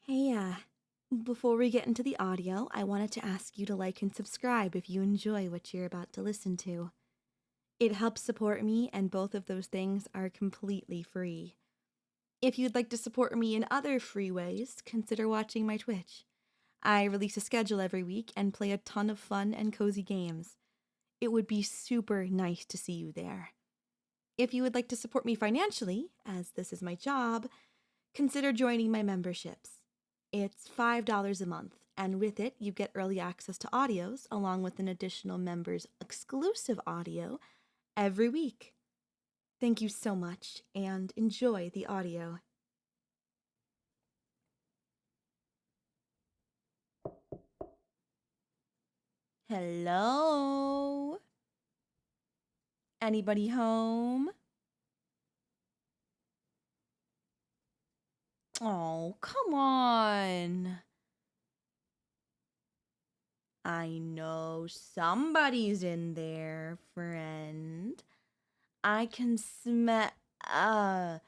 Hey, before we get into the audio, I wanted to ask you to like and subscribe if you enjoy what you're about to listen to. It helps support me, and both of those things are completely free. If you'd like to support me in other free ways, consider watching my Twitch. I release a schedule every week and play a ton of fun and cozy games. It would be super nice to see you there. If you would like to support me financially, as this is my job, consider joining my memberships. It's $5 a month, and with it, you get early access to audios along with an additional members exclusive audio every week. Thank you so much, and enjoy the audio. Hello? Anybody home? Oh, come on. I know somebody's in there, friend. I can smell. I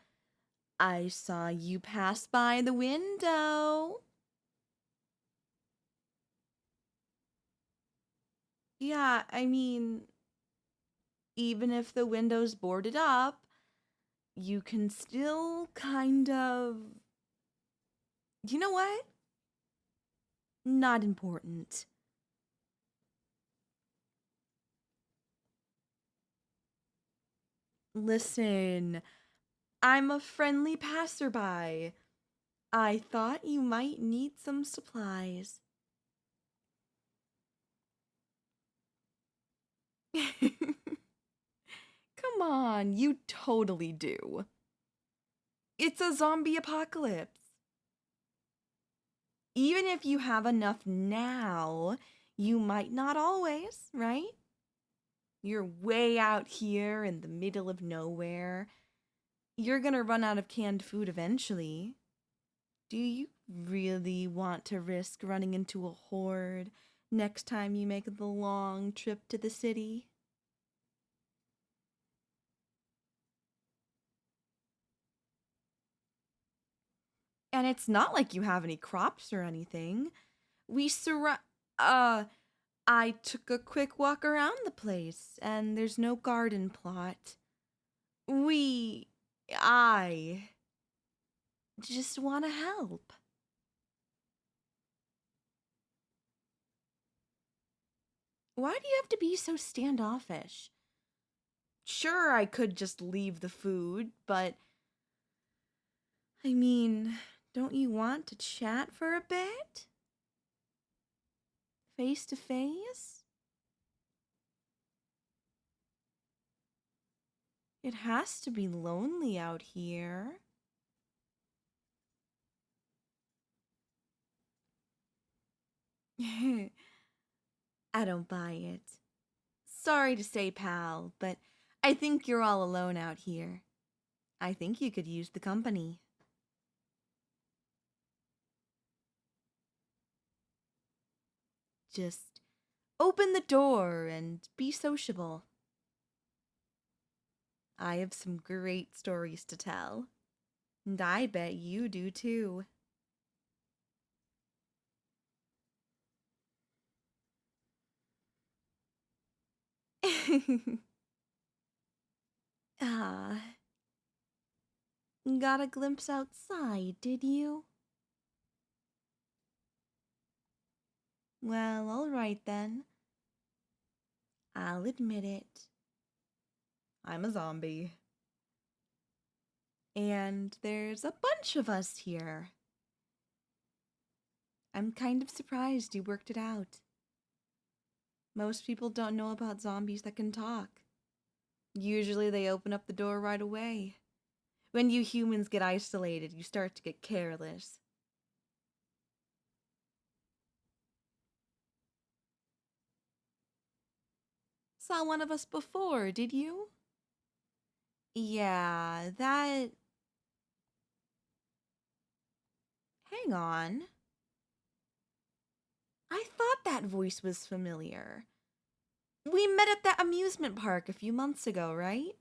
saw you pass by the window. Yeah, I mean, even if the window's boarded up, you can still kind of. You know what? Not important. Listen, I'm a friendly passerby. I thought you might need some supplies. Come on, you totally do. It's a zombie apocalypse. Even if you have enough now, you might not always, right? You're way out here in the middle of nowhere. You're gonna run out of canned food eventually. Do you really want to risk running into a horde next time you make the long trip to the city? And it's not like you have any crops or anything. We surround. I took a quick walk around the place, and there's no garden plot. I just want to help. Why do you have to be so standoffish? Sure, I could just leave the food, but I mean, don't you want to chat for a bit? Face to face? It has to be lonely out here. I don't buy it. Sorry to say, pal, but I think you're all alone out here. I think you could use the company. Just open the door and be sociable. I have some great stories to tell, and I bet you do too. Ah, got a glimpse outside, did you? Well, alright then. I'll admit it. I'm a zombie. And there's a bunch of us here. I'm kind of surprised you worked it out. Most people don't know about zombies that can talk. Usually they open up the door right away. When you humans get isolated, you start to get careless. Saw one of us before, did you? Yeah, that... Hang on. I thought that voice was familiar. We met at that amusement park a few months ago, right?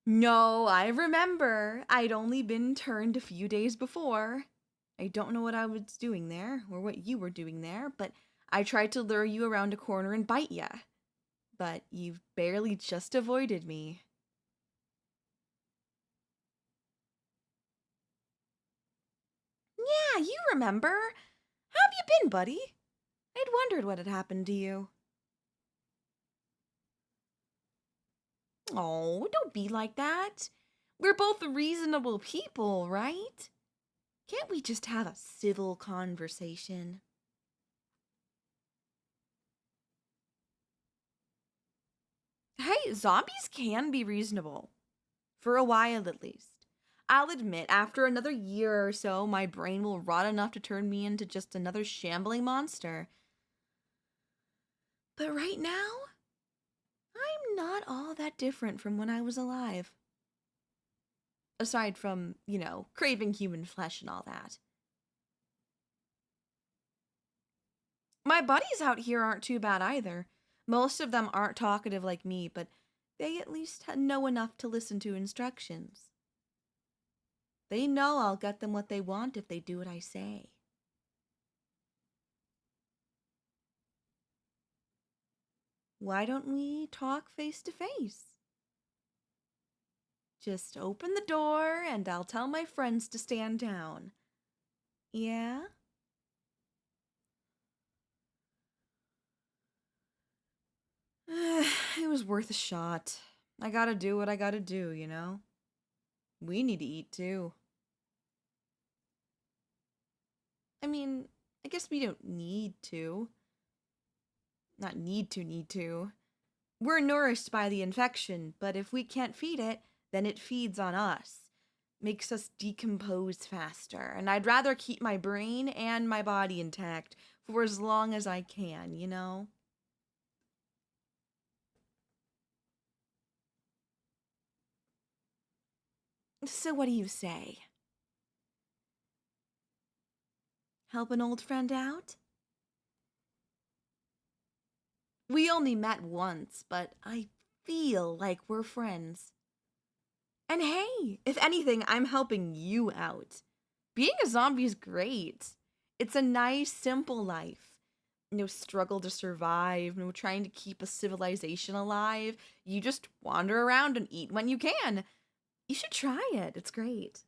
No, I remember. I'd only been turned a few days before. I don't know what I was doing there, or what you were doing there, but I tried to lure you around a corner and bite ya. But you've barely just avoided me. Yeah, you remember. How have you been, buddy? I'd wondered what had happened to you. Oh, don't be like that. We're both reasonable people, right? Can't we just have a civil conversation? Hey, zombies can be reasonable. For a while, at least. I'll admit, after another year or so, my brain will rot enough to turn me into just another shambling monster. But right now, I'm not all that different from when I was alive. Aside from, craving human flesh and all that. My buddies out here aren't too bad either. Most of them aren't talkative like me, but they at least know enough to listen to instructions. They know I'll get them what they want if they do what I say. Why don't we talk face to face? Just open the door and I'll tell my friends to stand down. Yeah? It was worth a shot. I gotta do what I gotta do, you know? We need to eat too. I mean, I guess we don't need to. Not need to. We're nourished by the infection, but if we can't feed it, then it feeds on us. Makes us decompose faster, and I'd rather keep my brain and my body intact for as long as I can, you know? So what do you say? Help an old friend out? We only met once, but I feel like we're friends. And hey, if anything, I'm helping you out. Being a zombie is great. It's a nice, simple life. No struggle to survive, no trying to keep a civilization alive. You just wander around and eat when you can. You should try it. It's great.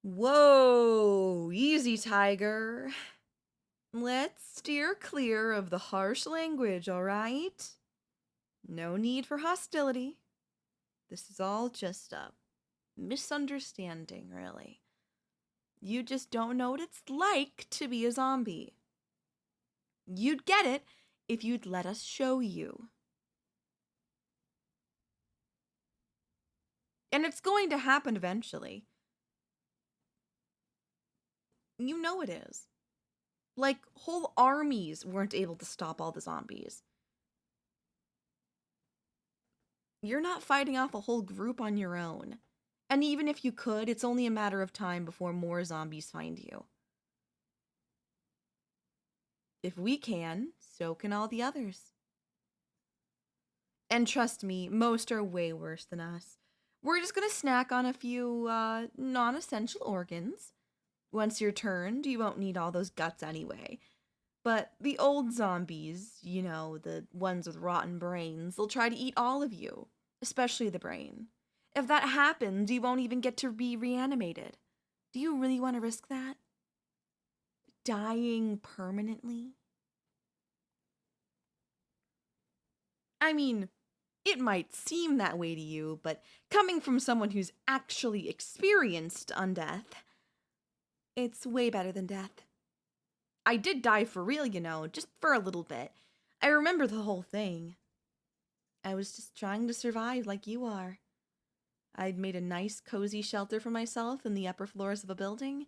Whoa, easy, tiger. Let's steer clear of the harsh language, all right? No need for hostility. This is all just a misunderstanding, really. You just don't know what it's like to be a zombie. You'd get it if you'd let us show you. And it's going to happen eventually. You know it is. Like, whole armies weren't able to stop all the zombies. You're not fighting off a whole group on your own. And even if you could, it's only a matter of time before more zombies find you. If we can, so can all the others. And trust me, most are way worse than us. We're just gonna snack on a few, non-essential organs. Once you're turned, you won't need all those guts anyway. But the old zombies, the ones with rotten brains, they'll try to eat all of you, especially the brain. If that happens, you won't even get to be reanimated. Do you really want to risk that? Dying permanently? I mean, it might seem that way to you, but coming from someone who's actually experienced undeath, it's way better than death. I did die for real, just for a little bit. I remember the whole thing. I was just trying to survive like you are. I'd made a nice, cozy shelter for myself in the upper floors of a building.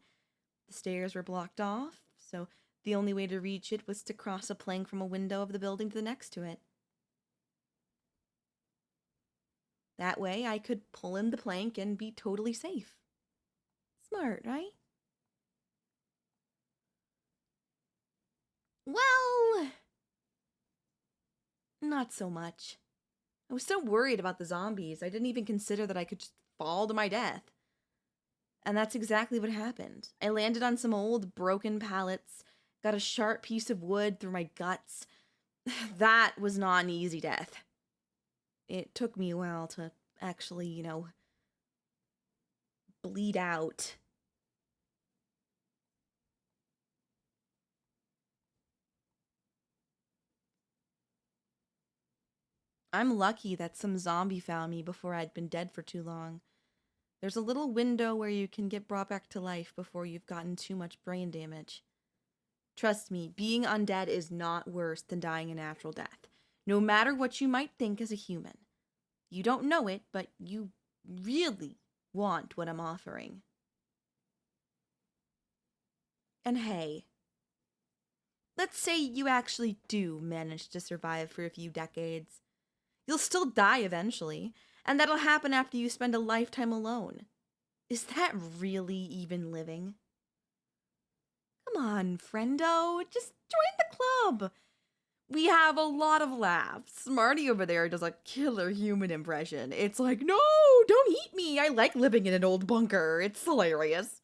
The stairs were blocked off, so the only way to reach it was to cross a plank from a window of the building to the next to it. That way, I could pull in the plank and be totally safe. Smart, right? Well, Not so much. I was so worried about the zombies, I didn't even consider that I could just fall to my death. And that's exactly what happened. I landed on some old broken pallets, got a sharp piece of wood through my guts. That was not an easy death. It took me a while to actually, bleed out. I'm lucky that some zombie found me before I'd been dead for too long. There's a little window where you can get brought back to life before you've gotten too much brain damage. Trust me, being undead is not worse than dying a natural death, no matter what you might think as a human. You don't know it, but you really want what I'm offering. And hey, let's say you actually do manage to survive for a few decades. You'll still die eventually, and that'll happen after you spend a lifetime alone. Is that really even living? Come on, friendo, just join the club. We have a lot of laughs. Marty over there does a killer human impression. It's like, no, don't eat me. I like living in an old bunker. It's hilarious.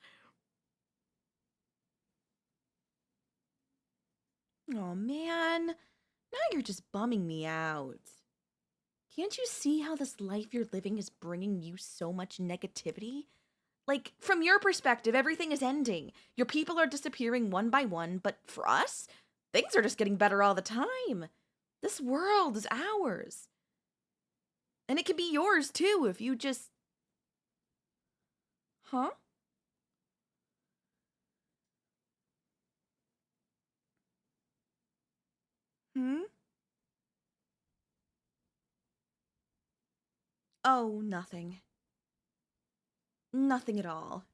Oh man, now you're just bumming me out. Can't you see how this life you're living is bringing you so much negativity? Like, from your perspective, everything is ending. Your people are disappearing one by one, but for us, things are just getting better all the time. This world is ours. And it can be yours too if you just. Huh? Hmm? Oh, nothing. Nothing at all.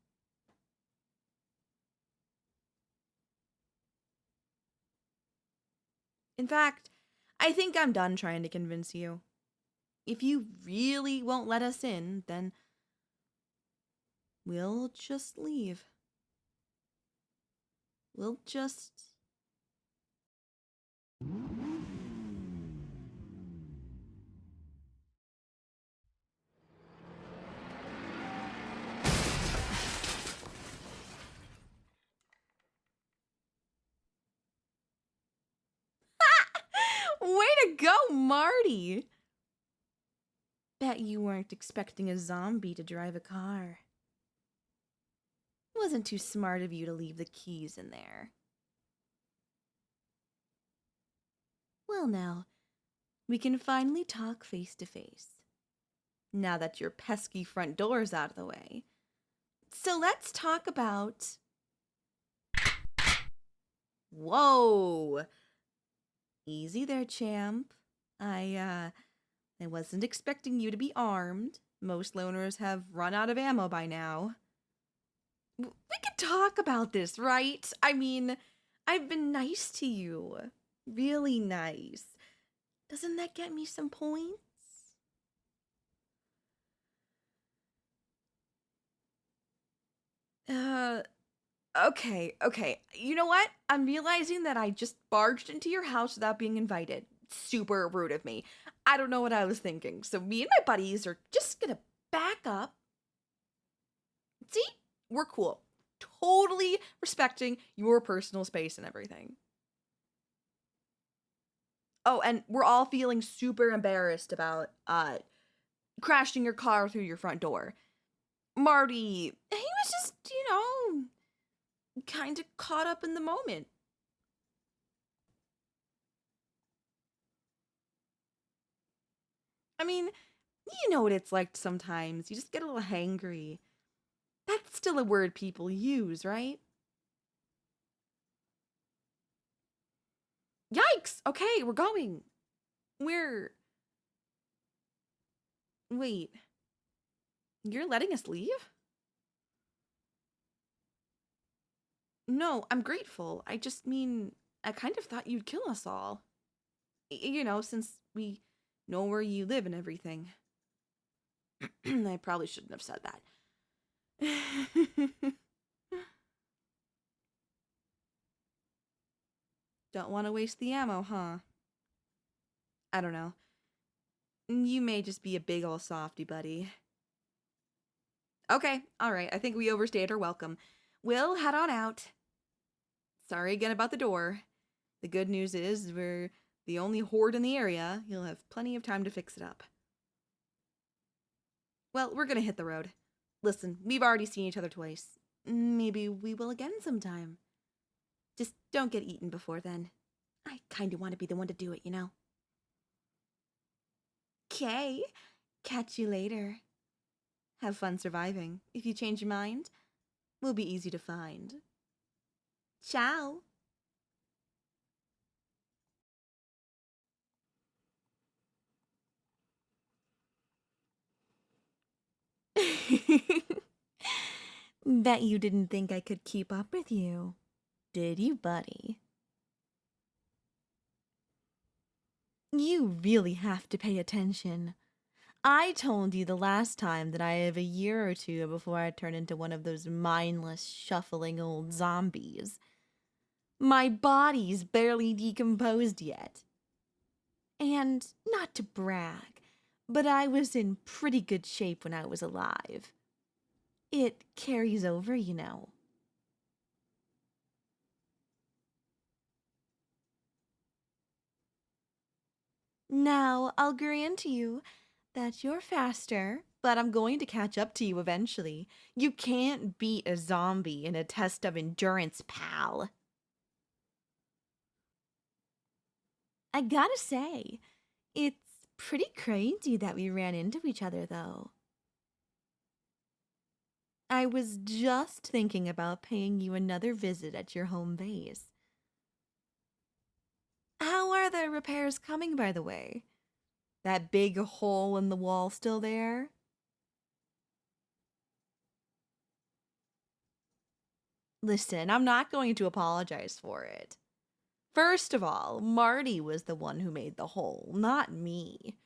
In fact, I think I'm done trying to convince you. If you really won't let us in, then we'll just leave. We'll just. Way to go, Marty! Bet you weren't expecting a zombie to drive a car. It wasn't too smart of you to leave the keys in there. Well, now, we can finally talk face to face. Now that your pesky front door's out of the way. So let's talk about. Whoa! Easy there, champ. I wasn't expecting you to be armed. Most loners have run out of ammo by now. We could talk about this, right? I mean, I've been nice to you. Really nice. Doesn't that get me some points? Uh, okay. You know what? I'm realizing that I just barged into your house without being invited. Super rude of me. I don't know what I was thinking. So me and my buddies are just gonna back up. See? We're cool. Totally respecting your personal space and everything. Oh, and we're all feeling super embarrassed about crashing your car through your front door. Marty, he was just, kind of caught up in the moment. I mean, you know what it's like sometimes. You just get a little hangry. That's still a word people use, right? Yikes! Okay, we're going. We're. Wait. You're letting us leave? No, I'm grateful. I just mean, I kind of thought you'd kill us all. Since we know where you live and everything. I probably shouldn't have said that. Don't want to waste the ammo, huh? I don't know. You may just be a big ol' softy, buddy. Okay, alright, I think we overstayed our welcome. We'll head on out. Sorry again about the door. The good news is we're the only horde in the area. You'll have plenty of time to fix it up. Well, we're gonna hit the road. Listen, we've already seen each other twice. Maybe we will again sometime. Just don't get eaten before then. I kinda want to be the one to do it, you know? 'Kay. Catch you later. Have fun surviving. If you change your mind, we'll be easy to find. Ciao. Bet you didn't think I could keep up with you, did you, buddy? You really have to pay attention. I told you the last time that I have a year or two before I turn into one of those mindless, shuffling old zombies. My body's barely decomposed yet. And not to brag, but I was in pretty good shape when I was alive. It carries over, you know. Now, I'll grant you that you're faster, but I'm going to catch up to you eventually. You can't beat a zombie in a test of endurance, pal. I gotta say, it's pretty crazy that we ran into each other, though. I was just thinking about paying you another visit at your home base. How are the repairs coming, by the way? That big hole in the wall still there? Listen, I'm not going to apologize for it. First of all, Marty was the one who made the hole, not me.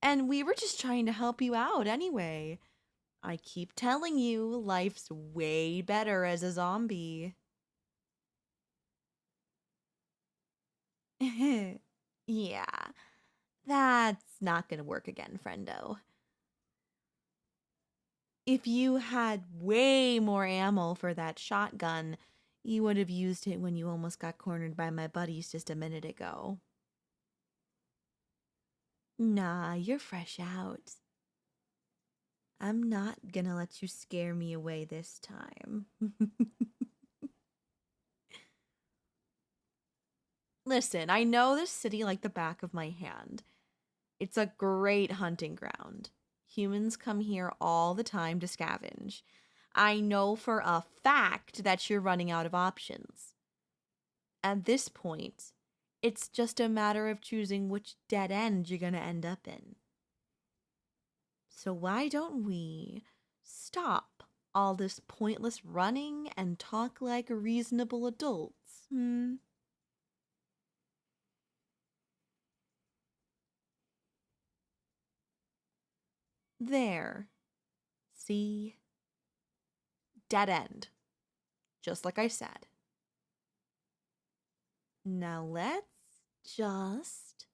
And we were just trying to help you out anyway. I keep telling you, life's way better as a zombie. Yeah, that's not gonna work again, friendo. If you had way more ammo for that shotgun, you would have used it when you almost got cornered by my buddies just a minute ago. Nah, you're fresh out. I'm not gonna let you scare me away this time. Listen, I know this city like the back of my hand. It's a great hunting ground. Humans come here all the time to scavenge. I know for a fact that you're running out of options. At this point, it's just a matter of choosing which dead end you're gonna end up in. So why don't we stop all this pointless running and talk like reasonable adults, hmm? There. See? Dead end. Just like I said. Now let's just...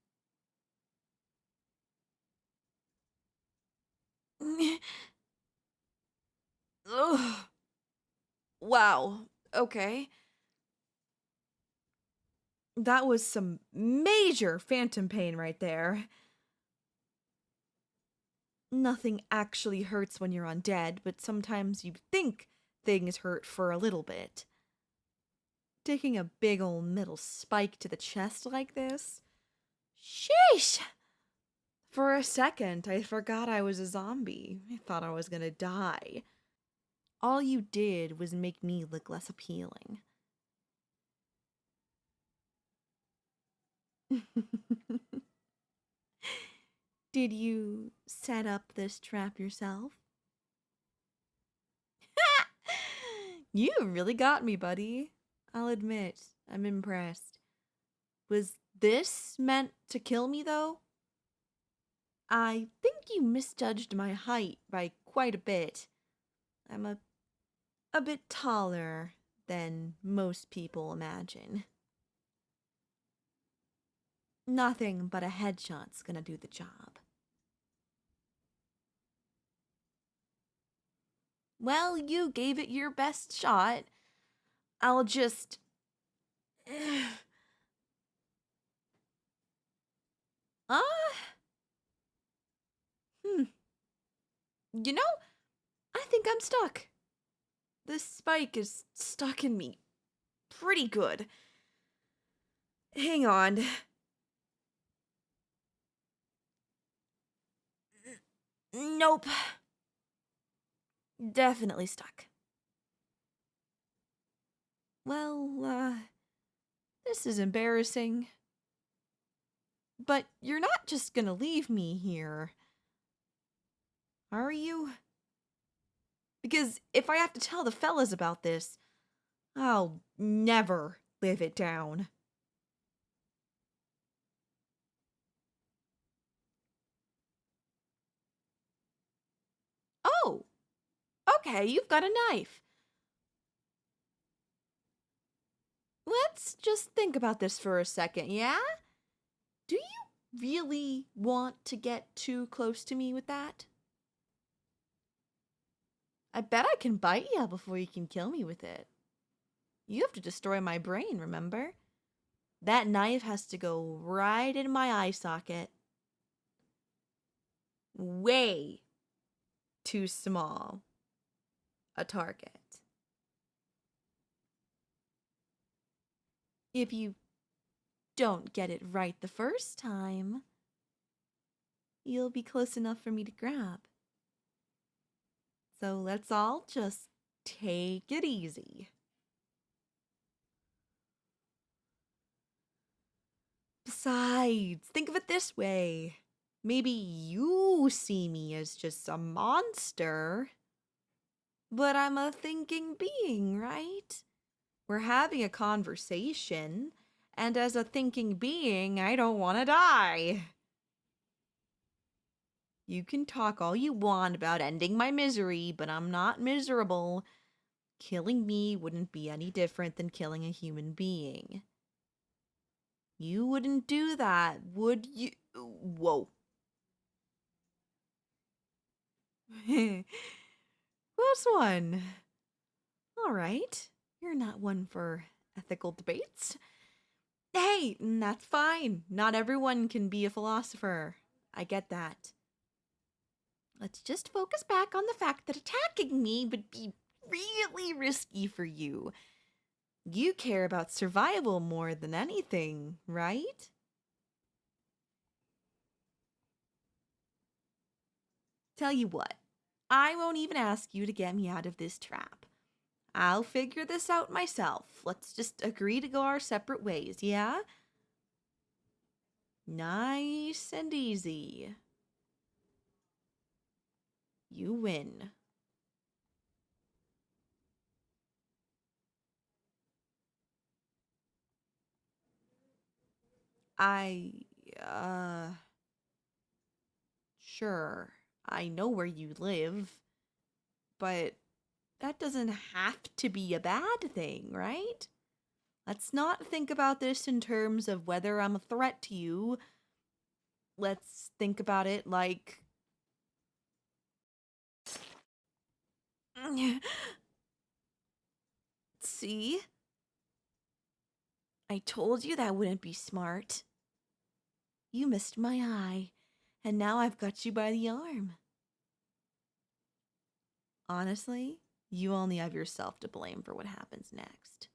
Ugh. Wow. Okay. That was some major phantom pain right there. Nothing actually hurts when you're undead, but sometimes you think things hurt for a little bit. Taking a big old metal spike to the chest like this? Sheesh! For a second, I forgot I was a zombie. I thought I was gonna die. All you did was make me look less appealing. Did you set up this trap yourself? You really got me, buddy. I'll admit, I'm impressed. Was this meant to kill me, though? I think you misjudged my height by quite a bit. I'm a bit taller than most people imagine. Nothing but a headshot's gonna do the job. Well, you gave it your best shot. I'll just... Uh... You know, I think I'm stuck. This spike is stuck in me pretty good. Hang on. Nope. Definitely stuck. Well, this is embarrassing. But you're not just gonna leave me here, are you? Because if I have to tell the fellas about this, I'll never live it down. Oh, okay, you've got a knife. Let's just think about this for a second, yeah? Do you really want to get too close to me with that? I bet I can bite you before you can kill me with it. You have to destroy my brain, remember? That knife has to go right in my eye socket. Way too small a target. If you don't get it right the first time, you'll be close enough for me to grab. So let's all just take it easy. Besides, think of it this way. Maybe you see me as just a monster, but I'm a thinking being, right? We're having a conversation, and as a thinking being, I don't want to die. You can talk all you want about ending my misery, but I'm not miserable. Killing me wouldn't be any different than killing a human being. You wouldn't do that, would you? Whoa. Close one. All right. You're not one for ethical debates. Hey, that's fine. Not everyone can be a philosopher. I get that. Let's just focus back on the fact that attacking me would be really risky for you. You care about survival more than anything, right? Tell you what, I won't even ask you to get me out of this trap. I'll figure this out myself. Let's just agree to go our separate ways, yeah? Nice and easy. You win. I, uh... Sure, I know where you live, but that doesn't have to be a bad thing, right? Let's not think about this in terms of whether I'm a threat to you. Let's think about it like... See? I told you that wouldn't be smart. You missed my eye, and now I've got you by the arm. Honestly, you only have yourself to blame for what happens next.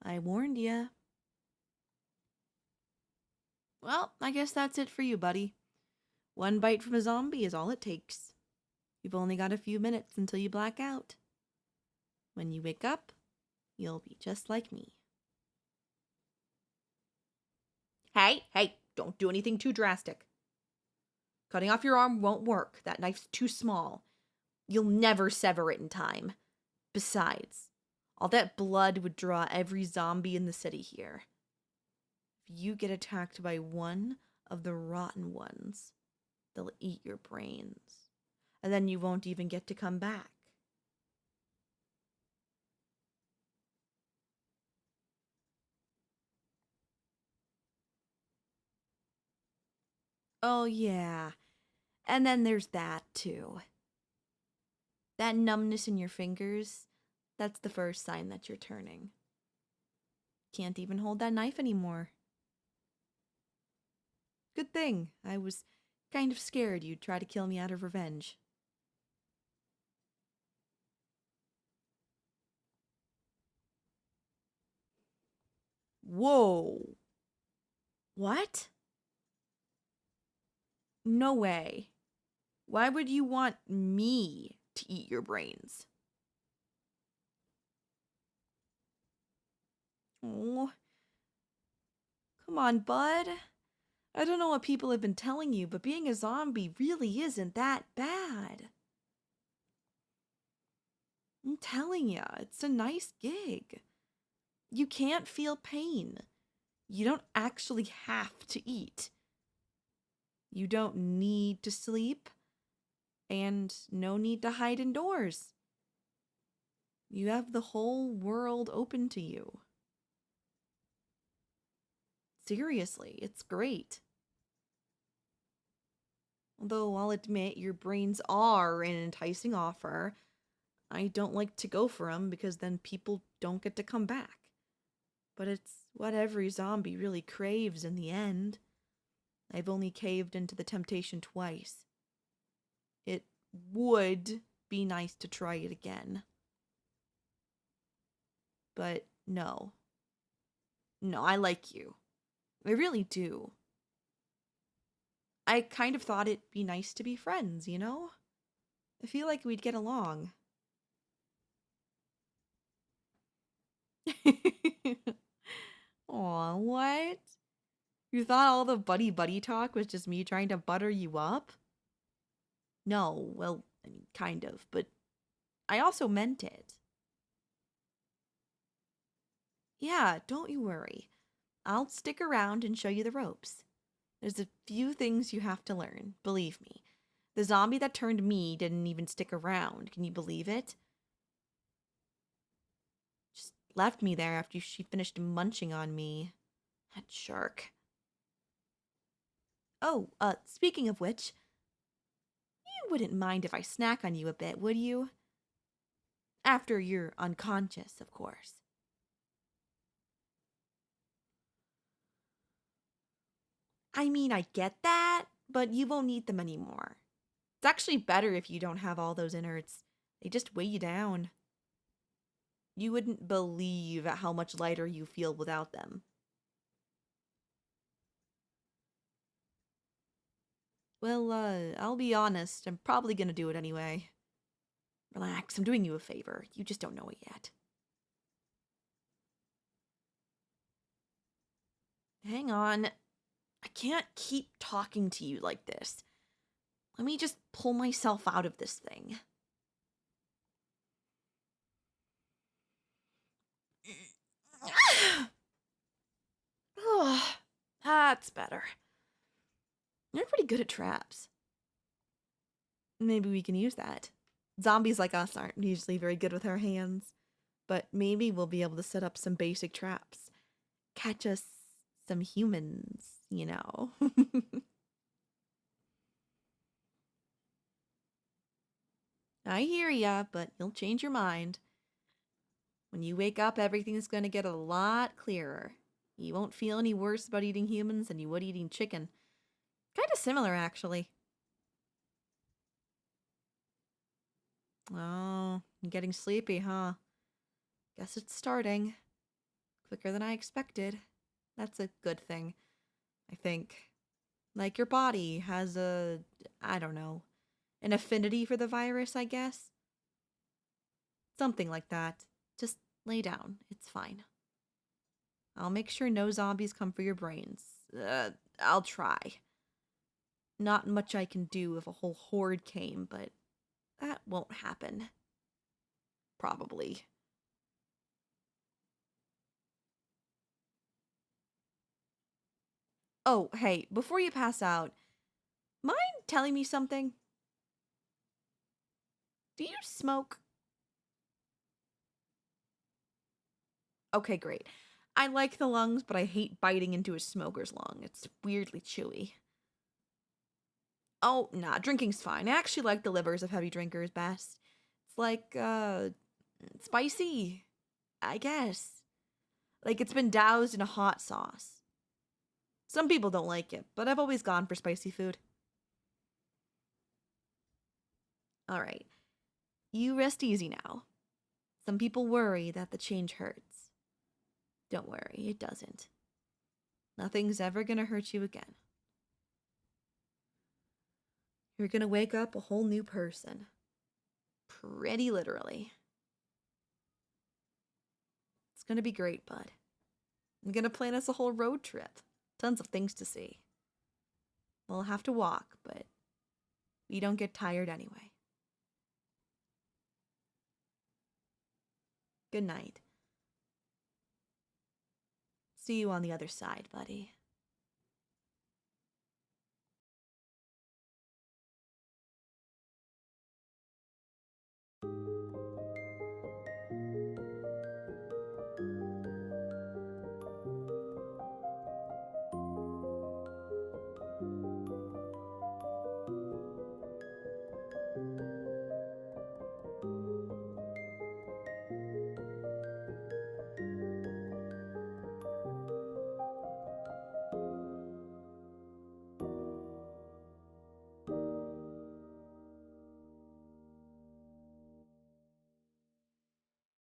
I warned ya. Well, I guess that's it for you, buddy. One bite from a zombie is all it takes. You've only got a few minutes until you black out. When you wake up, you'll be just like me. Hey, don't do anything too drastic. Cutting off your arm won't work. That knife's too small. You'll never sever it in time. Besides, all that blood would draw every zombie in the city here. If you get attacked by one of the rotten ones, they'll eat your brains. and then you won't even get to come back. Oh, yeah. And then there's that, too. That numbness in your fingers, that's the first sign that you're turning. Can't even hold that knife anymore. Good thing. I was kind of scared you'd try to kill me out of revenge. Whoa. What? No way. Why would you want me to eat your brains? Oh, come on, bud. I don't know what people have been telling you, but being a zombie really isn't that bad. I'm telling ya, it's a nice gig. You can't feel pain. You don't actually have to eat. You don't need to sleep, and no need to hide indoors. You have the whole world open to you. Seriously, it's great. Although I'll admit your brains are an enticing offer, I don't like to go for them because then people don't get to come back. But it's what every zombie really craves in the end. I've only caved into the temptation twice. It would be nice to try it again. But no. No, I like you. I really do. I kind of thought it'd be nice to be friends, you know? I feel like we'd get along. Aw, what? You thought all the buddy talk was just me trying to butter you up? No, well, I mean, kind of, but I also meant it. Yeah, don't you worry. I'll stick around and show you the ropes. There's a few things you have to learn, believe me. The zombie that turned me didn't even stick around, can you believe it? Just left me there after she finished munching on me. That jerk. Oh, speaking of which, you wouldn't mind if I snack on you a bit, would you? After you're unconscious, of course. I mean, I get that, but you won't need them anymore. It's actually better if you don't have all those innards. They just weigh you down. You wouldn't believe how much lighter you feel without them. Well, I'll be honest, I'm probably gonna do it anyway. Relax, I'm doing you a favor. You just don't know it yet. Hang on. I can't keep talking to you like this. Let me just pull myself out of this thing. Oh, that's better. You're pretty good at traps. Maybe we can use that. Zombies like us aren't usually very good with our hands, but maybe we'll be able to set up some basic traps. Catch us some humans, you know. I hear ya, but you'll change your mind. When you wake up, everything's going to get a lot clearer. You won't feel any worse about eating humans than you would eating chicken. Kind of similar, actually. Oh, I'm getting sleepy, huh? Guess it's starting. Quicker than I expected. That's a good thing, I think. Like your body has I don't know, an affinity for the virus, I guess? Something like that. Just lay down. It's fine. I'll make sure no zombies come for your brains. I'll try. Not much I can do if a whole horde came, but that won't happen. Probably. Oh, hey, before you pass out, mind telling me something? Do you smoke? Okay, great. I like the lungs, but I hate biting into a smoker's lung. It's weirdly chewy. Oh, nah, drinking's fine. I actually like the livers of heavy drinkers best. It's like, spicy, I guess. Like it's been doused in a hot sauce. Some people don't like it, but I've always gone for spicy food. Alright, you rest easy now. Some people worry that the change hurts. Don't worry, it doesn't. Nothing's ever gonna hurt you again. You're gonna wake up a whole new person. Pretty literally. It's gonna be great, bud. I'm gonna plan us a whole road trip. Tons of things to see. We'll have to walk, but we don't get tired anyway. Good night. See you on the other side, buddy.